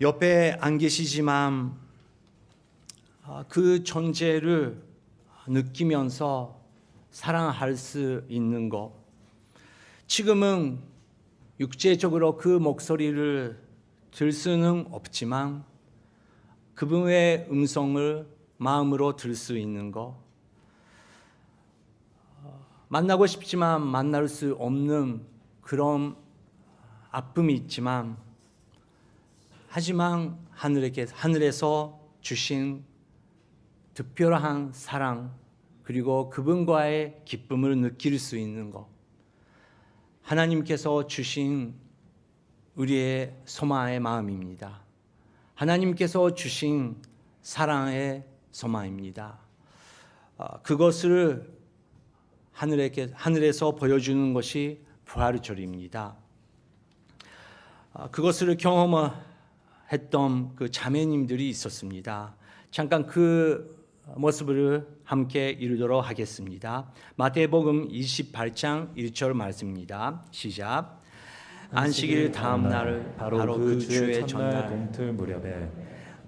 옆에 안 계시지만 그 존재를 느끼면서 사랑할 수 있는 것. 지금은 육체적으로 그 목소리를 들을 수는 없지만 그분의 음성을 마음으로 들을 수 있는 것. 만나고 싶지만 만날 수 없는 그런 아픔이 있지만 하지만 하늘에서 주신 특별한 사랑 그리고 그분과의 기쁨을 느낄 수 있는 것. 하나님께서 주신 우리의 소망의 마음입니다. 하나님께서 주신 사랑의 소망입니다. 그것을 하늘에서 보여주는 것이 부활절입니다. 그것을 경험했던 그 자매님들이 있었습니다. 잠깐 그 모습을 함께 읽도록 하겠습니다. 마태복음 28장 1절 말씀입니다. 시작. 안식일 다음 날 바로 그 주의 전날 동틀 무렵에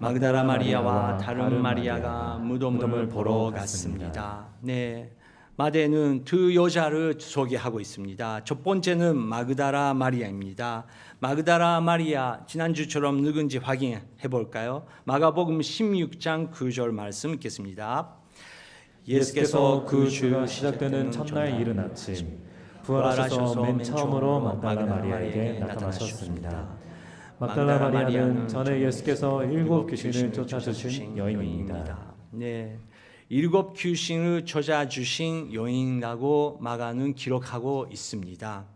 magdala 마리아와 다른 마리아가 무덤을 보러 갔습니다. 네, 마태는 두 여자를 소개하고 있습니다. 첫 번째는 마그다라 마리아입니다. 마그다라 마리아 지난주처럼 누군지 확인해 볼까요? 마가복음 16장 9절 말씀 읽겠습니다. 예수께서 그 주가 시작되는 첫날 이른 아침 부활하셔서 맨 처음으로 막달라 마리아에게 나타나셨습니다. 막달라 마리아는 전에 예수께서 7 귀신을 쫓아주신 여인입니다. 네, 7 귀신을 쫓아주신 여인이라고 마가는 기록하고 있습니다.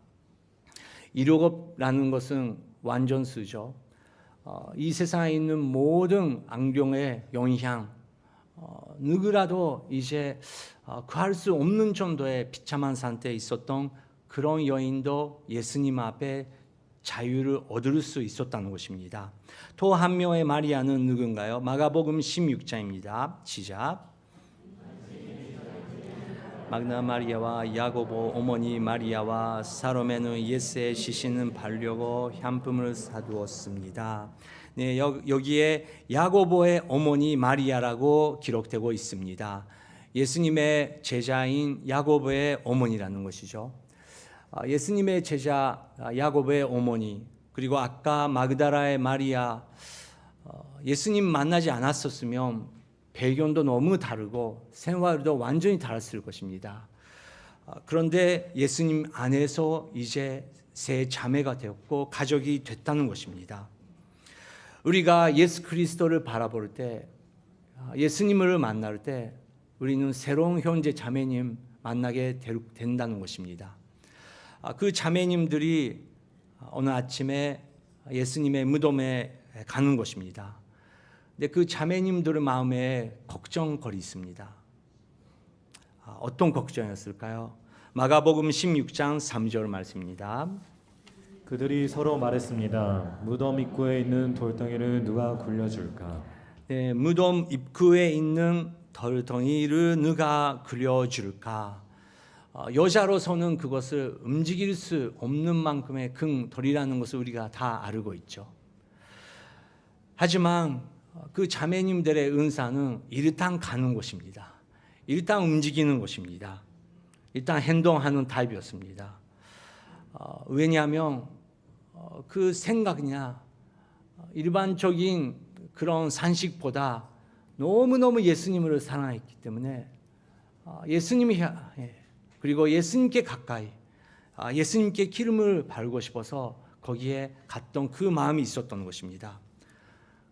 7라는 것은 완전수죠. 이 세상에 있는 모든 악령의 영향, 누구라도 이제 구할 수 없는 정도의 비참한 상태에 있었던 그런 여인도 예수님 앞에 자유를 얻을 수 있었다는 것입니다. 또 한 명의 마리아는 누군가요? 마가복음 16장입니다. 시작. 막나 마리아와 야고보 어머니 마리아와 사로메는 예수의 시신을 바르려고 향품을 사두었습니다. 네, 여기에 야고보의 어머니 마리아라고 기록되고 있습니다. 예수님의 제자인 야고보의 어머니라는 것이죠. 예수님의 제자 야고보의 어머니, 그리고 아까 마그다라의 마리아, 예수님 만나지 않았었으면 배경도 너무 다르고 생활도 완전히 달랐을 것입니다. 그런데 예수님 안에서 이제 세 자매가 되었고 가족이 됐다는 것입니다. 우리가 예수 그리스도를 바라볼 때, 예수님을 만날 때 우리는 새로운 형제 자매님 만나게 된다는 것입니다. 그 자매님들이 어느 아침에 예수님의 무덤에 가는 것입니다. 근데 그 자매님들의 마음에 걱정거리 있습니다. 어떤 걱정이었을까요? 마가복음 16장 3절 말씀입니다. 그들이 서로 말했습니다. 무덤 입구에 있는 돌덩이를 누가 굴려줄까? 네, 무덤 입구에 있는 돌덩이를 누가 굴려줄까? 여자로서는 그것을 움직일 수 없는 만큼의 큰 돌이라는 것을 우리가 다 알고 있죠. 하지만 그 자매님들의 은사는 일단 가는 것입니다. 일단 움직이는 것입니다. 일단 행동하는 타입이었습니다. 왜냐하면 그 생각이나 일반적인 그런 산식보다 너무너무 예수님을 사랑했기 때문에 예수님이 그리고 예수님께 가까이 예수님께 기름을 바르고 싶어서 거기에 갔던 그 마음이 있었던 것입니다.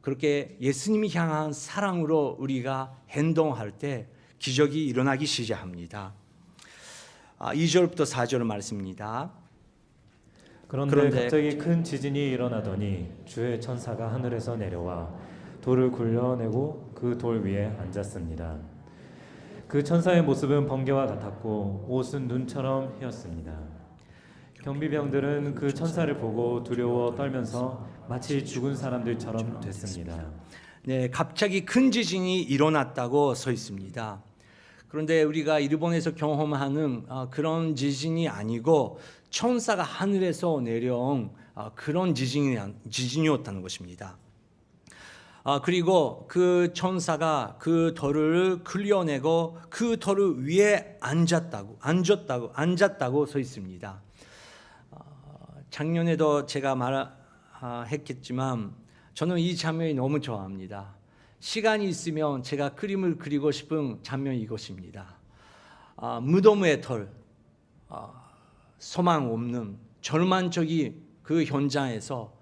그렇게 예수님이 향한 사랑으로 우리가 행동할 때 기적이 일어나기 시작합니다. 2절부터 4절 말씀입니다. 그런데 갑자기 큰 지진이 일어나더니 주의 천사가 하늘에서 내려와 돌을 굴려내고 그 돌 위에 앉았습니다. 그 천사의 모습은 번개와 같았고 옷은 눈처럼 휘었습니다. 경비병들은 그 천사를 보고 두려워 떨면서 마치 죽은 사람들처럼 됐습니다. 네, 갑자기 큰 지진이 일어났다고 써 있습니다. 그런데 우리가 일본에서 경험하는 그런 지진이 아니고 천사가 하늘에서 내려온 그런 지진이었다는 것입니다. 그리고 그 천사가 그 돌을 굴려내고 그 돌 위에 앉았다고 써 있습니다. 작년에도 제가 말했겠지만 저는 이 장면이 너무 좋아합니다. 시간이 있으면 제가 그림을 그리고 싶은 장면이 이것입니다. 무덤의 돌, 소망 없는 절망적인 그 현장에서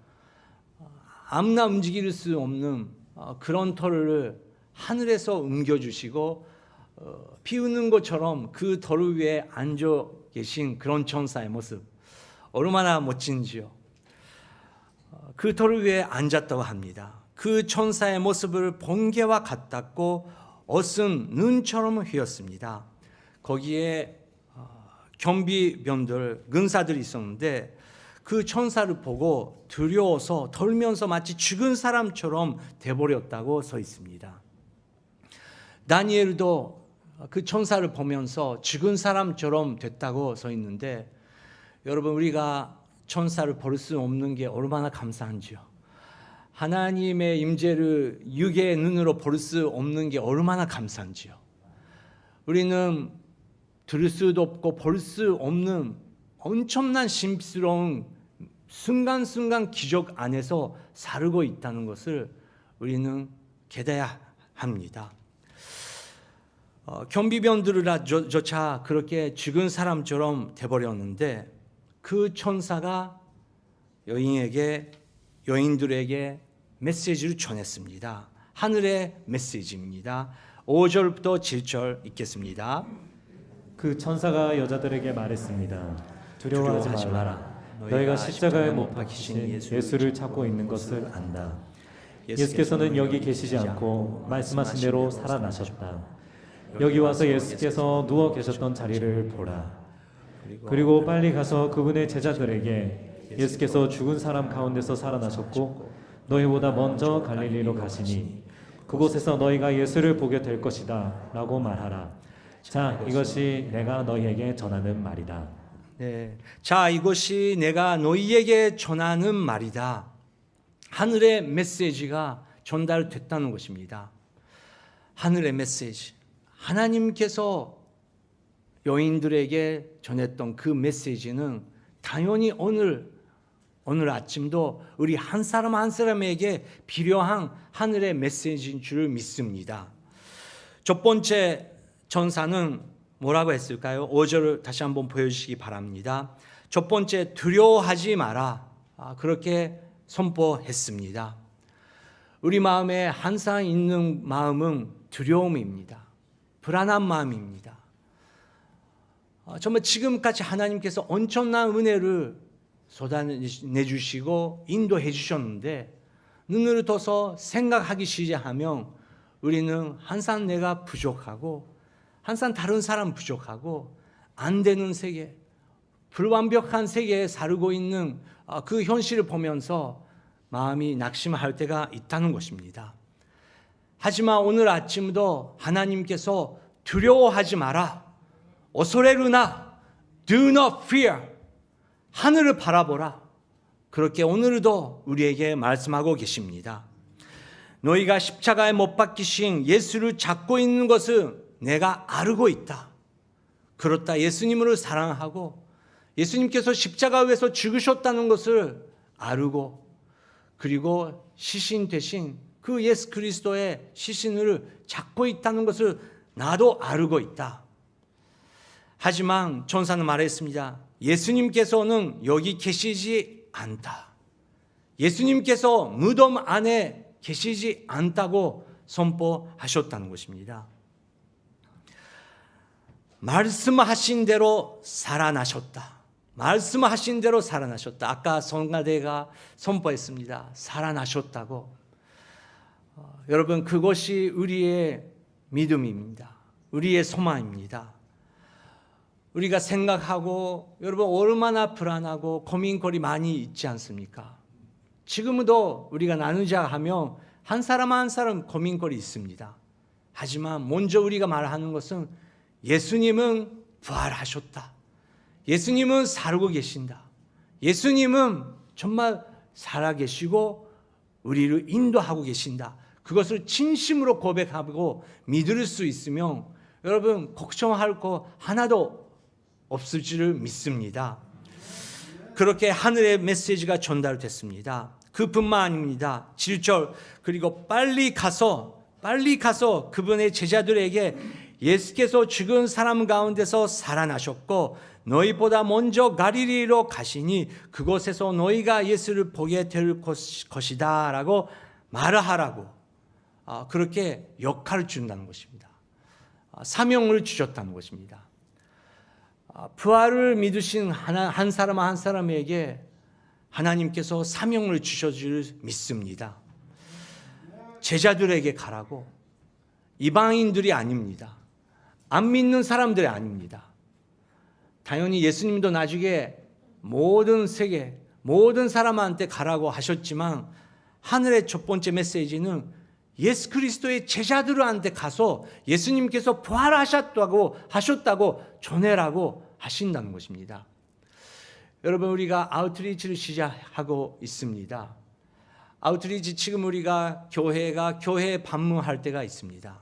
아무나 움직일 수 없는 그런 돌을 하늘에서 옮겨주시고 피우는 것처럼 그 돌 위에 앉아 계신 그런 천사의 모습 얼마나 멋진지요. 그 돌 위에 앉았다고 합니다. 그 천사의 모습을 번개와 같았고 옷은 눈처럼 휘었습니다. 거기에 경비병들, 군사들이 있었는데 그 천사를 보고 두려워서 돌면서 마치 죽은 사람처럼 돼버렸다고 써 있습니다. 다니엘도 그 천사를 보면서 죽은 사람처럼 됐다고 써 있는데 여러분 우리가 천사를 볼 수 없는 게 얼마나 감사한지요. 하나님의 임재를 육의 눈으로 볼 수 없는 게 얼마나 감사한지요. 우리는 들을 수도 없고 볼 수 없는 엄청난 신비스러운 순간순간 기적 안에서 살고 있다는 것을 우리는 깨달아야 합니다. 경비병들조차 그렇게 죽은 사람처럼 돼버렸는데 그 천사가 여인들에게 메시지를 전했습니다. 하늘의 메시지입니다. 5절부터 7절 읽겠습니다. 그 천사가 여자들에게 말했습니다. 두려워하지 말라. 너희가 십자가에 못 박히신 예수를 찾고 있는 것을 안다. 예수께서는 여기 계시지 않고 말씀하신 대로 살아나셨다. 여기 와서 예수께서 누워 계셨던 자리를 보라. 그리고 빨리 가서 그분의 제자들에게 예수께서 죽은 사람 가운데서 살아나셨고 너희보다 먼저 갈릴리로 가시니 그곳에서 너희가 예수를 보게 될 것이다 라고 말하라. 자, 이것이 내가 너희에게 전하는 말이다. 네. 자, 이것이 내가 너희에게 전하는 말이다. 하늘의 메시지가 전달됐다는 것입니다. 하늘의 메시지. 하나님께서 여인들에게 전했던 그 메시지는 당연히 오늘 아침도 우리 한 사람 한 사람에게 필요한 하늘의 메시지인 줄 믿습니다. 첫 번째 천사는 뭐라고 했을까요? 5절을 다시 한번 보여주시기 바랍니다. 첫 번째, 두려워하지 마라. 그렇게 선포했습니다. 우리 마음에 항상 있는 마음은 두려움입니다. 불안한 마음입니다. 정말 지금까지 하나님께서 엄청난 은혜를 쏟아내주시고 인도해 주셨는데 눈을 떠서 생각하기 시작하면 우리는 항상 내가 부족하고 항상 다른 사람 부족하고 안 되는 세계, 불완벽한 세계에 살고 있는 그 현실을 보면서 마음이 낙심할 때가 있다는 것입니다. 하지만 오늘 아침도 하나님께서 두려워하지 마라. 오소레루나, do not fear. 하늘을 바라보라. 그렇게 오늘도 우리에게 말씀하고 계십니다. 너희가 십자가에 못 박히신 예수를 찾고 있는 것은 내가 알고 있다. 그렇다. 예수님을 사랑하고 예수님께서 십자가 위에서 죽으셨다는 것을 알고 그리고 시신 대신 그 예수 그리스도의 시신을 찾고 있다는 것을 나도 알고 있다. 하지만 천사는 말했습니다. 예수님께서는 여기 계시지 않다. 예수님께서 무덤 안에 계시지 않다고 선포하셨다는 것입니다. 말씀하신 대로 살아나셨다. 말씀하신 대로 살아나셨다. 아까 성가대가 선포했습니다. 살아나셨다고. 여러분 그것이 우리의 믿음입니다. 우리의 소망입니다. 우리가 생각하고 여러분 얼마나 불안하고 고민거리 많이 있지 않습니까? 지금도 우리가 나누자 하면 한 사람 한 사람 고민거리 있습니다. 하지만 먼저 우리가 말하는 것은 예수님은 부활하셨다. 예수님은 살고 계신다. 예수님은 정말 살아계시고 우리를 인도하고 계신다. 그것을 진심으로 고백하고 믿을 수 있으면 여러분 걱정할 거 하나도 없을 줄을 믿습니다. 그렇게 하늘의 메시지가 전달됐습니다. 그뿐만 아닙니다. 7절 그리고 빨리 가서 그분의 제자들에게 예수께서 죽은 사람 가운데서 살아나셨고 너희보다 먼저 갈릴리로 가시니 그곳에서 너희가 예수를 보게 될 것이다 라고 말하라고 그렇게 역할을 준다는 것입니다. 사명을 주셨다는 것입니다. 부활을 믿으신 한 사람 한 사람에게 하나님께서 사명을 주셔줄 믿습니다. 제자들에게 가라고. 이방인들이 아닙니다. 안 믿는 사람들이 아닙니다. 당연히 예수님도 나중에 모든 세계 모든 사람한테 가라고 하셨지만 하늘의 첫 번째 메시지는 예수 그리스도의 제자들한테 가서 예수님께서 부활하셨다고 전해라고 하신다는 것입니다. 여러분 우리가 아웃리치를 시작하고 있습니다. 아웃리치 지금 우리가 교회에 방문할 때가 있습니다.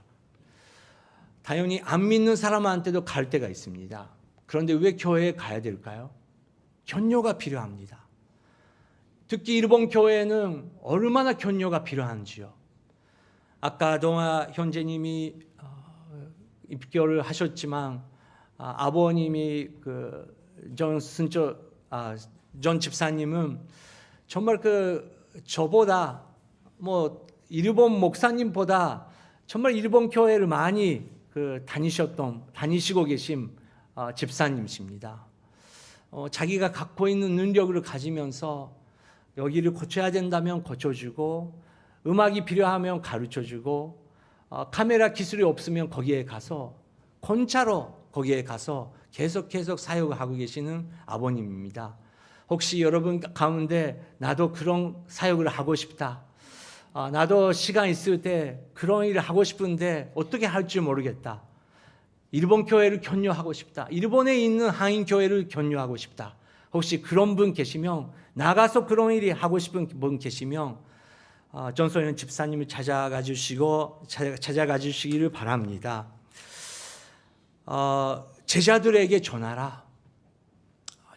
당연히 안 믿는 사람한테도 갈 때가 있습니다. 그런데 왜 교회에 가야 될까요? 격려가 필요합니다. 특히 일본 교회는 얼마나 격려가 필요한지요. 아까 동아 형제님이 입교를 하셨지만 아버님이 전 집사님은 정말 저보다 일본 목사님보다 정말 일본 교회를 많이 다니시고 계신 집사님이십니다. 자기가 갖고 있는 능력을 가지면서 여기를 고쳐야 된다면 고쳐주고 음악이 필요하면 가르쳐주고 카메라 기술이 없으면 거기에 가서 건차로 거기에 가서 계속 사역을 하고 계시는 아버님입니다. 혹시 여러분 가운데 나도 그런 사역을 하고 싶다. 나도 시간 있을 때 그런 일을 하고 싶은데 어떻게 할지 모르겠다. 일본 교회를 격려하고 싶다. 일본에 있는 한인 교회를 격려하고 싶다. 혹시 그런 분 계시면 나가서 그런 일이 하고 싶은 분 계시면 전소연 집사님을 찾아가 주시기를 바랍니다. 제자들에게 전하라.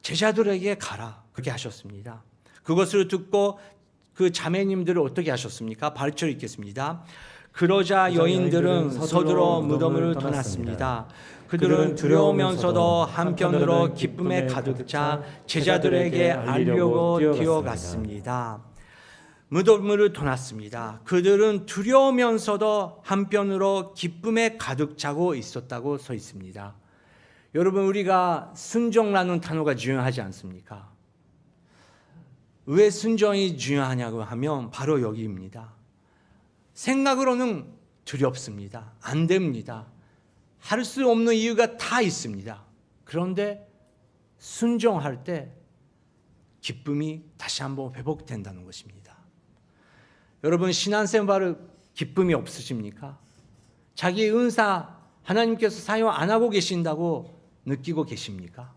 제자들에게 가라. 그렇게 하셨습니다. 그것을 듣고 그 자매님들을 어떻게 하셨습니까? 8절 읽겠습니다. 그러자 여인들은 서둘러 무덤을 떠났습니다. 그들은 두려우면서도 한편으로 기쁨에 가득 차 제자들에게 알리려고 뛰어갔습니다. 무덤을 떠났습니다. 그들은 두려우면서도 한편으로 기쁨에 가득 차고 있었다고 써 있습니다. 여러분 우리가 순종라는 단어가 중요하지 않습니까? 왜 순종이 중요하냐고 하면 바로 여기입니다. 생각으로는 두렵습니다. 안 됩니다. 할 수 없는 이유가 다 있습니다. 그런데 순종할 때 기쁨이 다시 한번 회복된다는 것입니다. 여러분 신앙생활을 기쁨이 없으십니까? 자기 은사 하나님께서 사용 안 하고 계신다고 느끼고 계십니까?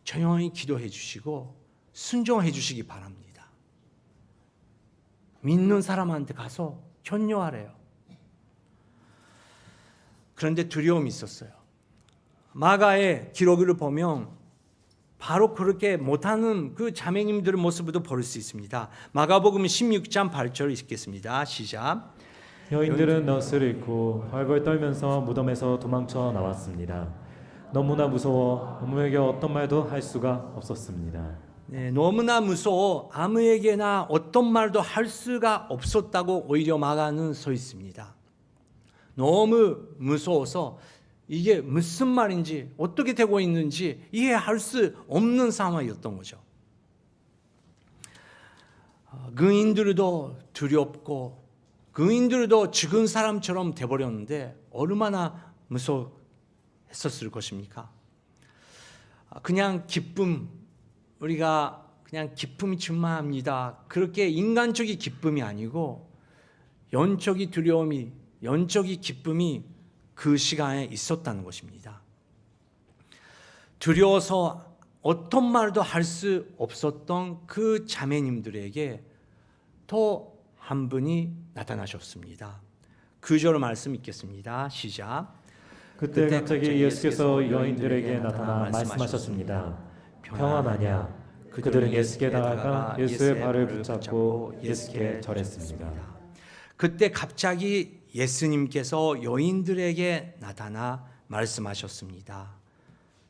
조용히 기도해 주시고 순종해 주시기 바랍니다. 믿는 사람한테 가서 격려하래요. 그런데 두려움이 있었어요. 마가의 기록을 보면 바로 그렇게 못하는 그 자매님들의 모습도 볼 수 있습니다. 마가복음 16장 8절 읽겠습니다. 시작. 여인들은 넛을 잃고 벌벌 떨면서 무덤에서 도망쳐 나왔습니다. 너무나 무서워 아무에게 어떤 말도 할 수가 없었습니다. 네, 너무나 무서워 아무에게나 어떤 말도 할 수가 없었다고 오히려 마가는 써 있습니다. 너무 무서워서 이게 무슨 말인지 어떻게 되고 있는지 이해할 수 없는 상황이었던 거죠. 그인들도 두렵고 그인들도 죽은 사람처럼 돼버렸는데 얼마나 무서웠을 것입니까? 그냥 기쁨, 우리가 그냥 기쁨이 충만합니다. 그렇게 인간적인 기쁨이 아니고 영적인 두려움이, 영적인 기쁨이 그 시간에 있었다는 것입니다. 두려워서 어떤 말도 할 수 없었던 그 자매님들에게 또 한 분이 나타나셨습니다. 그 절 말씀 읽겠습니다. 시작. 그때 갑자기 예수께서 여인들에게 나타나 말씀하셨습니다. 평안하냐? 그들은 예수께 다가가 예수의 발을 붙잡고 예수께 절했습니다. 그때 갑자기 예수님께서 여인들에게 나타나 말씀하셨습니다.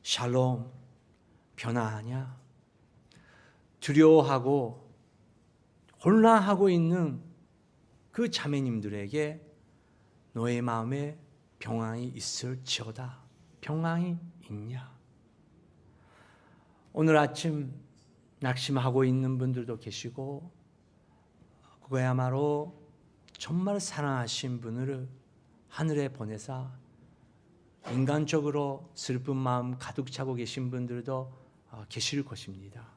샬롬, 편안하냐? 두려워하고 혼란하고 있는 그 자매님들에게 너의 마음에 평안이 있을지어다. 평안이 있냐? 오늘 아침 낙심하고 있는 분들도 계시고, 그거야말로 정말 사랑하신 분을 하늘에 보내사 인간적으로 슬픈 마음 가득 차고 계신 분들도 계실 것입니다.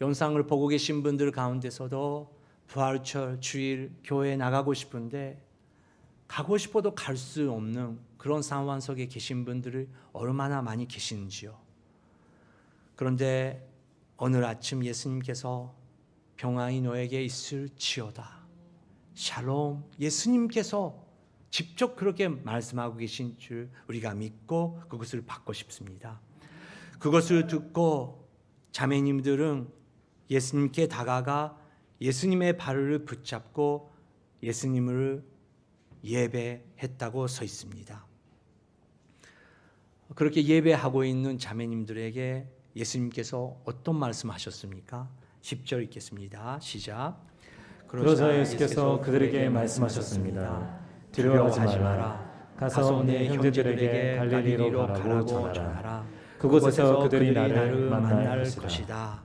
영상을 보고 계신 분들 가운데서도 부활절, 주일, 교회에 나가고 싶은데 가고 싶어도 갈 수 없는 그런 상황 속에 계신 분들이 얼마나 많이 계시는지요. 그런데 오늘 아침 예수님께서 평안이 너에게 있을지어다. 샬롬, 예수님께서 직접 그렇게 말씀하고 계신 줄 우리가 믿고 그것을 받고 싶습니다. 그것을 듣고 자매님들은 예수님께 다가가 예수님의 발을 붙잡고 예수님을 예배했다고 써 있습니다. 그렇게 예배하고 있는 자매님들에게 예수님께서 어떤 말씀하셨습니까? 10절 읽겠습니다. 시작. 그러자 예수께서 그들에게 말씀하셨습니다. 두려워하지 마라. 가서 내 형제들에게 갈릴리로 가라고 전하라. 그곳에서 그들이 나를 만날 것이다.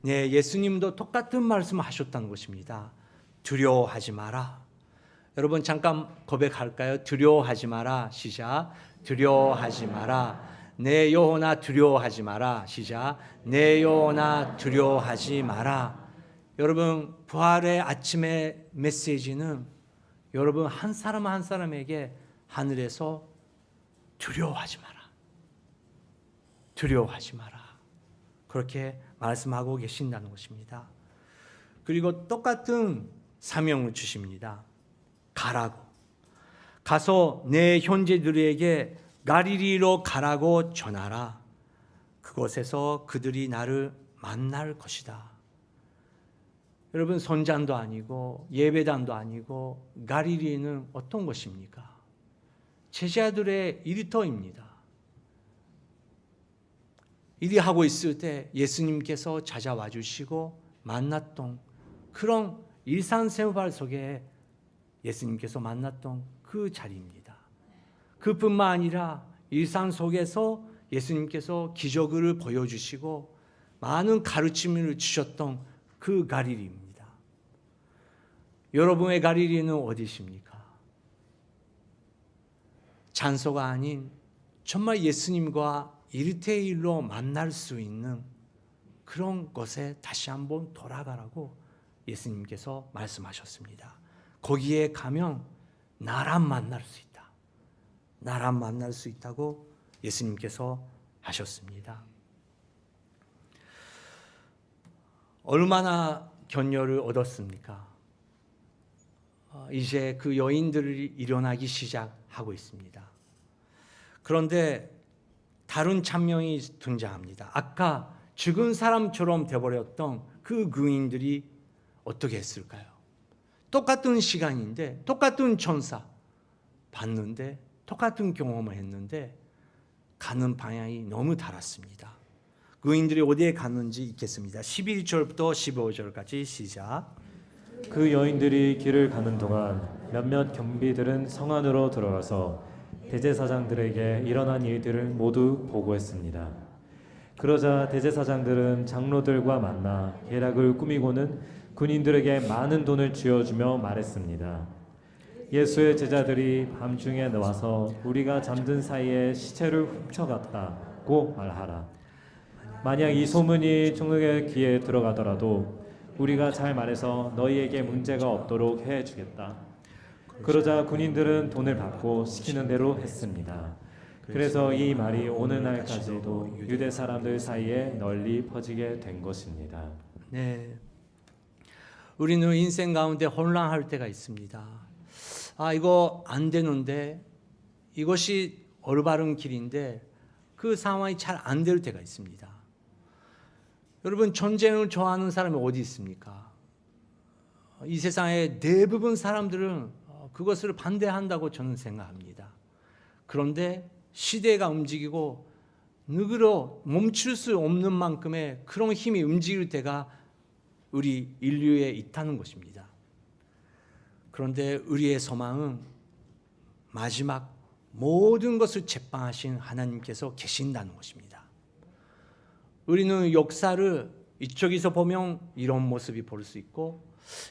네, 예수님도 똑같은 말씀하셨다는 것입니다. 두려워하지 마라. 여러분 잠깐 고백할까요? 두려워하지 마라. 시작. 두려워하지 마라. 내 영혼아 두려워하지 마라. 시작. 내 영혼아 두려워하지 마라. 여러분 부활의 아침의 메시지는 여러분 한 사람 한 사람에게 하늘에서 두려워하지 마라. 두려워하지 마라. 그렇게 말씀하고 계신다는 것입니다. 그리고 똑같은 사명을 주십니다. 가라고. 가서 내 형제들에게 갈릴리로 가라고 전하라. 그곳에서 그들이 나를 만날 것이다. 여러분 선잔도 아니고 예배단도 아니고 갈릴리는 어떤 것입니까? 제자들의 일터입니다. 일이 하고 있을 때 예수님께서 찾아와 주시고 만났던 그런 일상생활 속에 예수님께서 만났던 그 자리입니다. 그뿐만 아니라 일상 속에서 예수님께서 기적을 보여주시고 많은 가르침을 주셨던 그 갈릴리입니다. 여러분의 갈릴리는 어디십니까? 장소가 아닌 정말 예수님과 1대1로 만날 수 있는 그런 곳에 다시 한번 돌아가라고 예수님께서 말씀하셨습니다. 거기에 가면 나랑 만날 수 있다. 나랑 만날 수 있다고 예수님께서 하셨습니다. 얼마나 격려를 얻었습니까? 이제 그 여인들이 일어나기 시작하고 있습니다. 그런데 다른 참명이 등장합니다. 아까 죽은 사람처럼 되어버렸던 그 의인들이 어떻게 했을까요? 똑같은 시간인데 똑같은 천사 봤는데 똑같은 경험을 했는데 가는 방향이 너무 달랐습니다. 의인들이 어디에 갔는지 읽겠습니다. 11절부터 15절까지 시작. 그 여인들이 길을 가는 동안 몇몇 경비들은 성 안으로 들어가서 대제사장들에게 일어난 일들을 모두 보고했습니다. 그러자 대제사장들은 장로들과 만나 계략을 꾸미고는 군인들에게 많은 돈을 쥐어주며 말했습니다. 예수의 제자들이 밤중에 나와서 우리가 잠든 사이에 시체를 훔쳐갔다고 말하라. 만약 이 소문이 총독의 귀에 들어가더라도 우리가 잘 말해서 너희에게 문제가 없도록 해주겠다. 그러자 군인들은 돈을 받고 시키는 대로 했습니다. 그래서 이 말이 오늘날까지도 유대 사람들 사이에 널리 퍼지게 된 것입니다. 네, 우리는 인생 가운데 혼란할 때가 있습니다. 이거 안 되는데, 이것이 올바른 길인데 그 상황이 잘 안 될 때가 있습니다. 여러분, 전쟁을 좋아하는 사람이 어디 있습니까? 이 세상의 대부분 사람들은 그것을 반대한다고 저는 생각합니다. 그런데 시대가 움직이고 누구로 멈출 수 없는 만큼의 그런 힘이 움직일 때가 우리 인류에 있다는 것입니다. 그런데 우리의 소망은 마지막 모든 것을 책방하신 하나님께서 계신다는 것입니다. 우리는 역사를 이쪽에서 보면 이런 모습이 볼 수 있고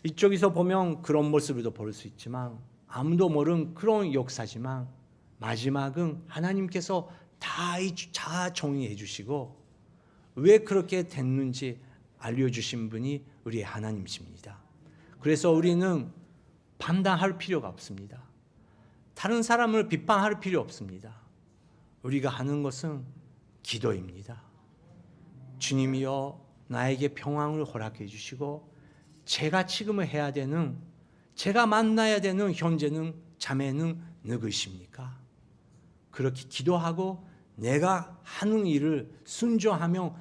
이쪽에서 보면 그런 모습도 볼 수 있지만 아무도 모르는 그런 역사지만 마지막은 하나님께서 다 정의해 주시고 왜 그렇게 됐는지 알려주신 분이 우리의 하나님이십니다. 그래서 우리는 판단할 필요가 없습니다. 다른 사람을 비판할 필요 없습니다. 우리가 하는 것은 기도입니다. 주님이여 나에게 평안을 허락해 주시고 제가 지금 해야 되는, 제가 만나야 되는 현재는 자매는 누구십니까? 그렇게 기도하고 내가 하는 일을 순종하면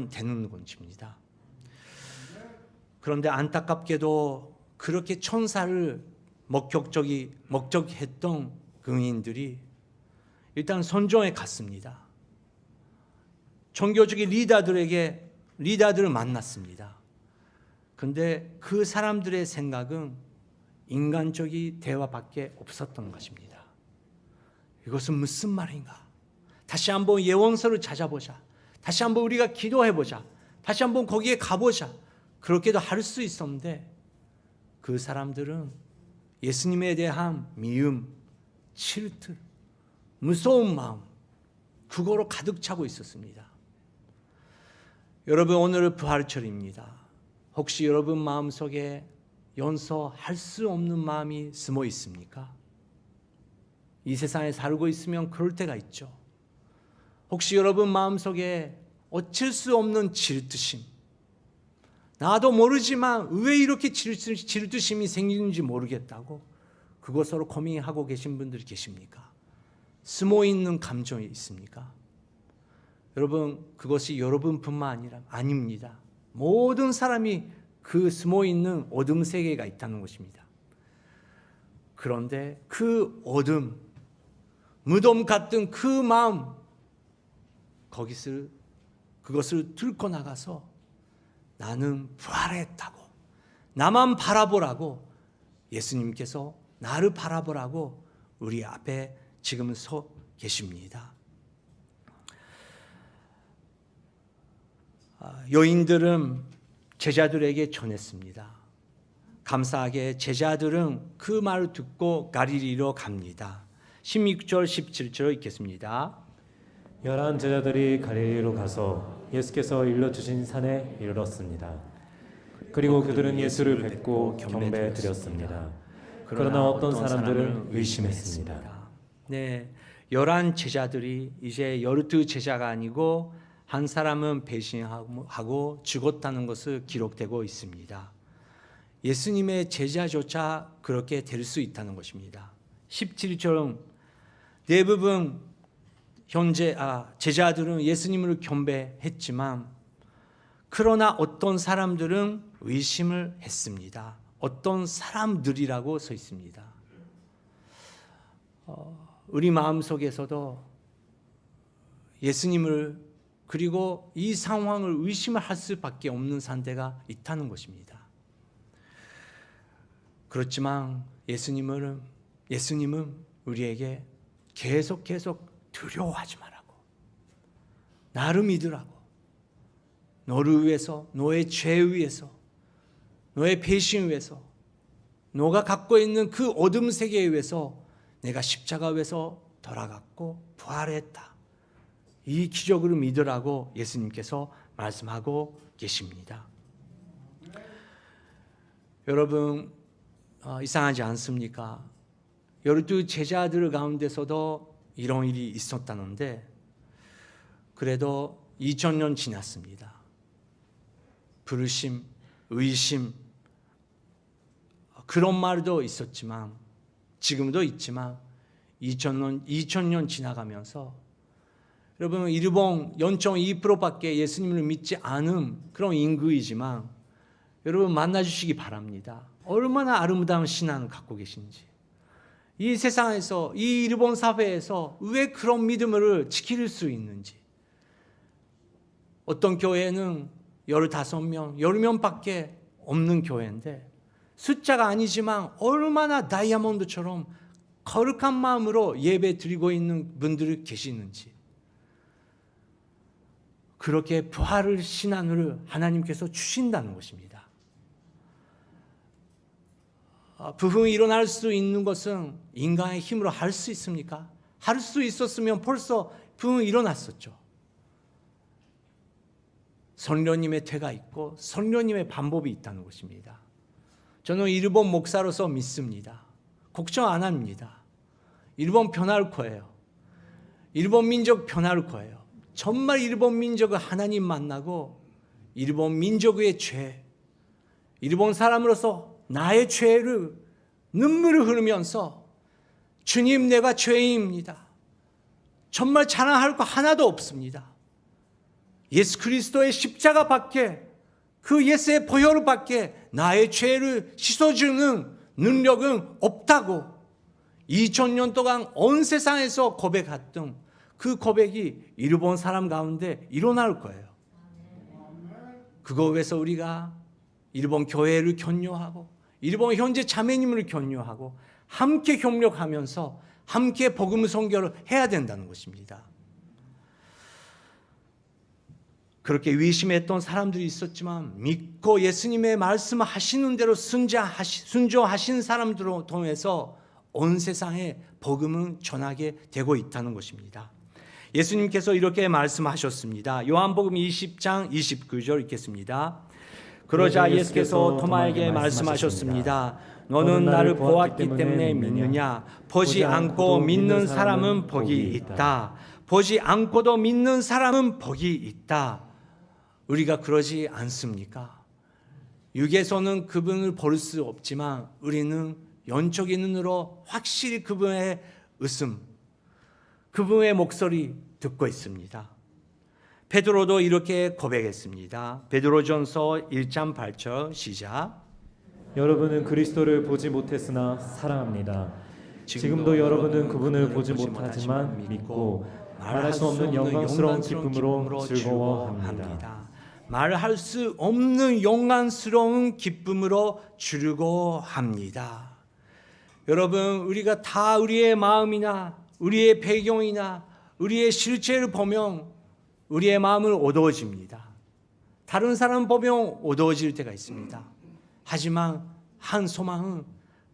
되는 것입니다. 그런데 안타깝게도 그렇게 천사를 목격했던 증인들이 일단 선종에 갔습니다. 종교적인 리더들을 만났습니다. 그런데 그 사람들의 생각은 인간적인 대화밖에 없었던 것입니다. 이것은 무슨 말인가? 다시 한번 예언서를 찾아보자. 다시 한번 우리가 기도해보자. 다시 한번 거기에 가보자. 그렇게도 할 수 있었는데 그 사람들은 예수님에 대한 미움, 질투, 무서운 마음, 그거로 가득 차고 있었습니다. 여러분, 오늘은 부활절입니다. 혹시 여러분 마음속에 용서할 수 없는 마음이 숨어 있습니까? 이 세상에 살고 있으면 그럴 때가 있죠. 혹시 여러분 마음속에 어쩔 수 없는 질투심, 나도 모르지만 왜 이렇게 질투심이 생기는지 모르겠다고 그것으로 고민하고 계신 분들이 계십니까? 숨어 있는 감정이 있습니까? 여러분, 그것이 여러분뿐만 아닙니다. 모든 사람이 그 숨어 있는 어둠 세계가 있다는 것입니다. 그런데 그 어둠, 무덤 같은 그 마음, 그것을 뚫고 나가서 나는 부활했다고, 나만 바라보라고, 예수님께서 나를 바라보라고 우리 앞에 지금 서 계십니다. 여인들은 제자들에게 전했습니다. 감사하게 제자들은 그 말을 듣고 갈릴리로 갑니다. 16절 17절 읽겠습니다. 11 제자들이 갈릴리로 가서 예수께서 일러주신 산에 이르렀습니다. 그리고 그들은 예수를 뵙고 경배 드렸습니다. 그러나 어떤 사람들은 의심했습니다. 네, 11 제자들이 이제 12 제자가 아니고 한 사람은 배신하고 죽었다는 것을 기록되고 있습니다. 예수님의 제자조차 그렇게 될 수 있다는 것입니다. 17절은 대부분 제자들은 예수님을 경배했지만 그러나 어떤 사람들은 의심을 했습니다. 어떤 사람들이라고 써 있습니다. 우리 마음속에서도 예수님을 그리고 이 상황을 의심을 할 수밖에 없는 상태가 있다는 것입니다. 그렇지만 예수님은 우리에게 계속 두려워하지 말라고, 나를 믿으라고, 너를 위해서, 너의 죄 위해서, 너의 배신 위해서, 너가 갖고 있는 그 어둠 세계에 위해서 내가 십자가 위에서 돌아갔고 부활했다, 이 기적을 믿으라고 예수님께서 말씀하고 계십니다. 여러분, 이상하지 않습니까? 12 제자들 가운데서도 이런 일이 있었다는데 그래도 2000년 지났습니다. 불심, 의심, 그런 말도 있었지만 지금도 있지만 2000년 지나가면서 여러분 일본 0.2%밖에 예수님을 믿지 않은 그런 인구이지만 여러분 만나주시기 바랍니다. 얼마나 아름다운 신앙을 갖고 계신지, 이 세상에서 이 일본 사회에서 왜 그런 믿음을 지킬 수 있는지. 어떤 교회는 15명, 10명밖에 없는 교회인데 숫자가 아니지만 얼마나 다이아몬드처럼 거룩한 마음으로 예배 드리고 있는 분들이 계시는지. 그렇게 부활을 신앙을 하나님께서 주신다는 것입니다. 부흥이 일어날 수 있는 것은 인간의 힘으로 할 수 있습니까? 할 수 있었으면 벌써 부흥이 일어났었죠. 성령님의 태가 있고 성령님의 방법이 있다는 것입니다. 저는 일본 목사로서 믿습니다. 걱정 안 합니다. 일본 변할 거예요. 일본 민족 변할 거예요. 정말 일본 민족을 하나님 만나고 일본 민족의 죄, 일본 사람으로서 나의 죄를 눈물을 흘리면서 주님 내가 죄인입니다. 정말 자랑할 거 하나도 없습니다. 예수 그리스도의 십자가밖에, 그 예수의 보혈밖에 나의 죄를 씻어주는 능력은 없다고 2000년 동안 온 세상에서 고백했던 그 고백이 일본 사람 가운데 일어날 거예요. 그거 위해서 우리가 일본 교회를 격려하고 일본 현재 자매님을 격려하고 함께 협력하면서 함께 복음 선교를 해야 된다는 것입니다. 그렇게 의심했던 사람들이 있었지만 믿고 예수님의 말씀하시는 대로 순종하신 사람들을 통해서 온 세상에 복음은 전하게 되고 있다는 것입니다. 예수님께서 이렇게 말씀하셨습니다. 요한복음 20장 29절 읽겠습니다. 그러자 예수께서 토마에게 말씀하셨습니다. 너는 나를 보았기 때문에 믿느냐? 보지 않고 믿는 사람은 복이 있다. 보지 않고도 믿는 사람은 복이 있다. 우리가 그러지 않습니까? 육에서는 그분을 볼 수 없지만 우리는 영적인 눈으로 확실히 그분의 웃음, 그분의 목소리 듣고 있습니다. 베드로도 이렇게 고백했습니다. 베드로전서 1장 8절 시작. 여러분은 그리스도를 보지 못했으나 사랑합니다. 지금도 여러분은 그분을 보지 못하지만 믿고 말할 수 없는 영광스러운 기쁨으로 즐거워합니다. 말할 수 없는 영광스러운 기쁨으로 즐거워합니다. 여러분, 우리가 다 우리의 마음이나 우리의 배경이나 우리의 실체를 보면 우리의 마음은 어두워집니다. 다른 사람 보면 어두워질 때가 있습니다. 하지만 한 소망은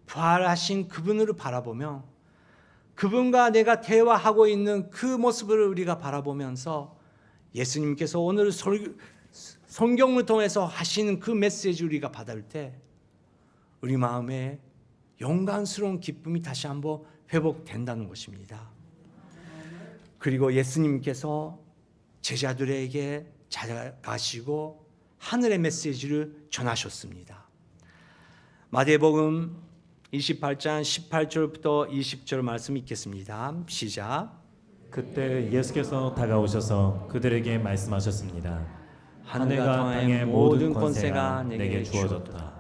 부활하신 그분을 바라보며 그분과 내가 대화하고 있는 그 모습을 우리가 바라보면서 예수님께서 오늘 성경을 통해서 하시는 그 메시지 우리가 받을 때 우리 마음에 영광스러운 기쁨이 다시 한번 회복된다는 것입니다. 그리고 예수님께서 제자들에게 찾아가시고 하늘의 메시지를 전하셨습니다. 마태복음 28장 18절부터 20절 말씀 읽겠습니다. 시작. 그때 예수께서 다가오셔서 그들에게 말씀하셨습니다. 하늘과 땅의 모든 권세가 내게 주어졌다.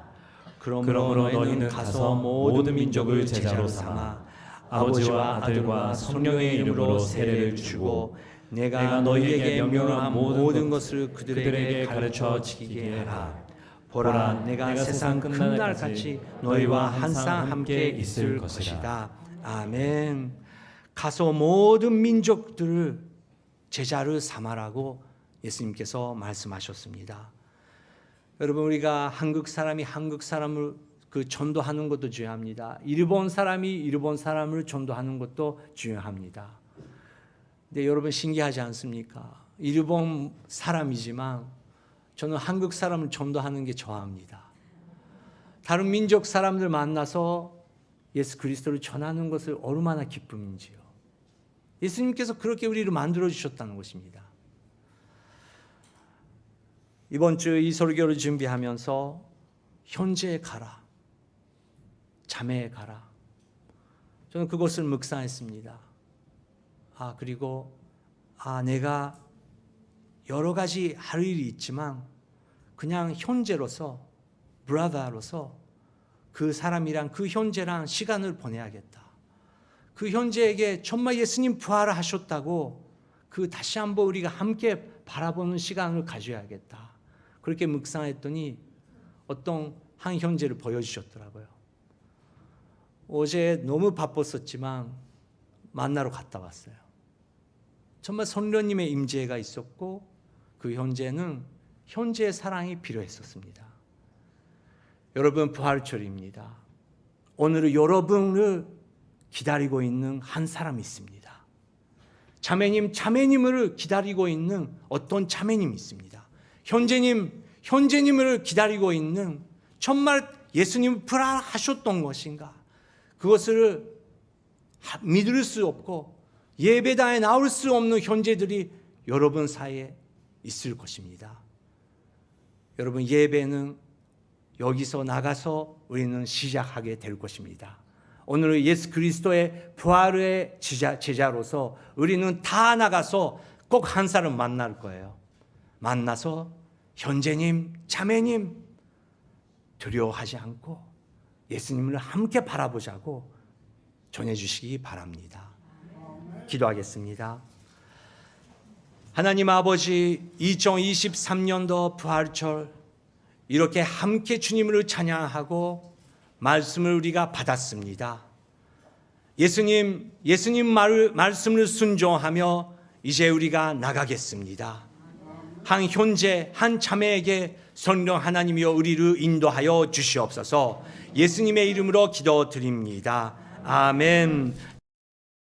그러므로 너희는 가서 모든 민족을 제자로 삼아 아버지와 아들과 성령의 이름으로 세례를 주고 내가 너희에게 명령한 모든 것을 그들에게 가르쳐 지키게 하라. 보라, 내가 세상 끝날까지 너희와 항상 함께 있을 것이다. 아멘. 가서 모든 민족들을 제자를 삼아라고 예수님께서 말씀하셨습니다. 여러분, 우리가 한국 사람이 한국 사람을 전도하는 것도 중요합니다. 일본 사람이 일본 사람을 전도하는 것도 중요합니다. 근데 여러분 신기하지 않습니까? 일본 사람이지만 저는 한국 사람을 전도하는 게 좋아합니다. 다른 민족 사람들 만나서 예수 그리스도를 전하는 것을 얼마나 기쁨인지요. 예수님께서 그렇게 우리를 만들어 주셨다는 것입니다. 이번 주 이 설교를 준비하면서 현재에 가라. 자매에 가라. 저는 그것을 묵상했습니다. 그리고 내가 여러 가지 할 일이 있지만 그냥 형제로서, 브라더로서 그 사람이랑, 그 형제랑 시간을 보내야겠다. 그 형제에게 정말 예수님 부활하셨다고 다시 한번 우리가 함께 바라보는 시간을 가져야겠다. 그렇게 묵상했더니 어떤 한 형제를 보여주셨더라고요. 어제 너무 바빴었지만 만나러 갔다 왔어요. 정말 성령님의 임재가 있었고 그 형제는 형제의 사랑이 필요했었습니다. 여러분, 부활절입니다. 오늘은 여러분을 기다리고 있는 한 사람이 있습니다. 자매님을 기다리고 있는 어떤 자매님이 있습니다. 형제님을 기다리고 있는, 정말 예수님 부활하셨던 것인가, 그것을 믿을 수 없고 예배당에 나올 수 없는 형제들이 여러분 사이에 있을 것입니다. 여러분, 예배는 여기서 나가서 우리는 시작하게 될 것입니다. 오늘 예수 그리스도의 부활의 제자로서 우리는 다 나가서 꼭 한 사람 만날 거예요. 만나서 형제님, 자매님 두려워하지 않고 예수님을 함께 바라보자고 전해주시기 바랍니다. 기도하겠습니다. 하나님 아버지, 2023년도 부활절 이렇게 함께 주님을 찬양하고 말씀을 우리가 받았습니다. 예수님 말씀을 순종하며 이제 우리가 나가겠습니다. 한 형제, 한 자매에게 성령 하나님이여 우리를 인도하여 주시옵소서. 예수님의 이름으로 기도드립니다. 아멘.